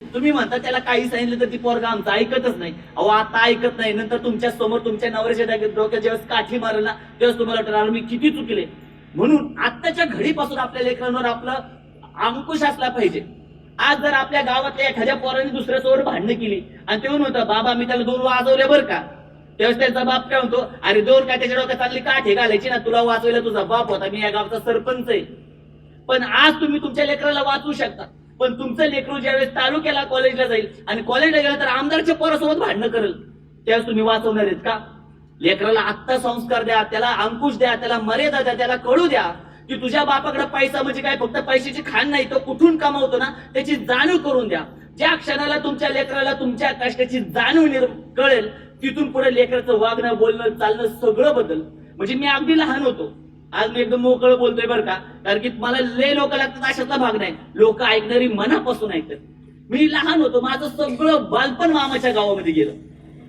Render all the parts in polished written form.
तुम्ही म्हणता त्याला काही सांगितलं तर ती पोरगा आमचं ऐकतच नाही. अहो आता ऐकत नाही, नंतर तुमच्या समोर तुमच्या नवऱ्याच्या डोक्यात ज्यावेळेस काठी मारेल ना तेव्हा तुम्हाला वाटणार मी किती चुकले. म्हणून आत्ताच्या घडीपासून आपल्या लेकरांवर आपलं अंकुश असला पाहिजे. आज जर आपल्या गावातल्या एखाद्या पोराने दुसऱ्यासोबत भांडणं केली आणि ते म्हणतो बाबा मी त्याला 2 वाजवले बरं का, तेव्हा त्यांचा बाप काय म्हणतो, अरे 2 काय त्याच्या डोक्यात चांगली काठी घालायची ना, तुला वाचवायला तुझा बाप होता, मी या गावचा सरपंच आहे. पण आज तुम्ही तुमच्या लेकराला वाचवू शकता, पण तुमचं लेकरू ज्यावेळेस तालुक्याला कॉलेजला जाईल आणि कॉलेजला गेला तर आमदारच्या पोरासोबत भांडणं करेल, त्यावेळेस तुम्ही वाचवणार आहेत का? लेकराला आत्ता संस्कार द्या, त्याला अंकुश द्या, त्याला मर्यादा द्या, त्याला कळू द्या की तुझ्या बापाकडे पैसा म्हणजे काय फक्त पैशाची खाण नाही, तो कुठून कमावतो ना त्याची जाणीव करून द्या. ज्या क्षणाला तुमच्या लेकराला तुमच्या कष्टाची जाणीव कळेल तिथून पुढे लेकराचं वागणं बोलणं चालणं सगळं बदल. म्हणजे मी अगदी लहान होतो, आज मी एकदम मोकळं बोलतोय बरं का, कारण की मला लय लोक लागतात अशातला भाग नाही, लोक ऐकणारी मनापासून ऐकतात. मी लहान होतो, माझं सगळं बालपण मामाच्या गावामध्ये गेलं,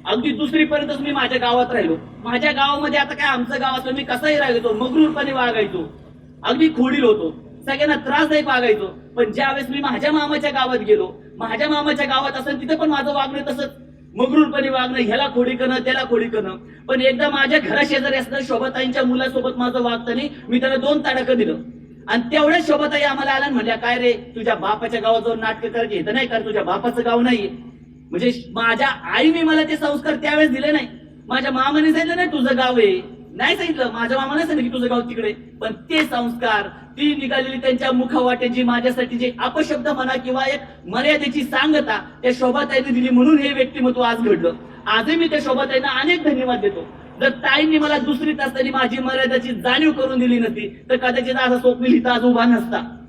अगदी 2री पर्यंतच मी माझ्या गावात राहिलो. माझ्या गावामध्ये आता काय आमचं गाव असलं मी कसंही राहायचो, मगरूरपणे वागायचो, अगदी खोडील होतो, सगळ्यांना त्रासदायक वागायचो. पण ज्यावेळेस मी माझ्या मामाच्या गावात गेलो, माझ्या मामाच्या गावात असेल तिथे पण माझं वागणं तसंच मगरूरपणे वागणं, ह्याला खोडी करणं त्याला खोडी करणं. पण एकदा माझ्या घरा शेजारी असणाऱ्या शोभाताईंच्या मुलासोबत माझं वागताना मी त्याला 2 तडाखं दिलं आणि तेवढ्याच शोभाताई आम्हाला आल्या म्हणल्या, काय रे तुझ्या बापाच्या गावात जाऊन नाटक करायची तर नाही, कारण तुझ्या बापाचं गाव नाहीये. म्हणजे माझ्या आईने मला ते संस्कार त्यावेळेस दिले नाही. माझ्या मामाने सांगितलं नाही तुझं गाव आहे, नाही सांगितलं, माझ्या मामाने सांगितलं की तुझं गाव तिकडे, पण ते संस्कार ती निघालेली त्यांच्या मुखवाट्याची माझ्यासाठी जे अपशब्द म्हणा किंवा एक मर्यादेची सांगता त्या शोभाताईने दिली, म्हणून हे व्यक्तिमत्व आज घडलं. आजही मी त्या शोभाताईंना अनेक धन्यवाद देतो. जर ताईंनी मला 2रीत असताना माझी मर्यादाची जाणीव करून दिली नसती तर कदाचित आज स्वप्नील इथं आज उभा नसता.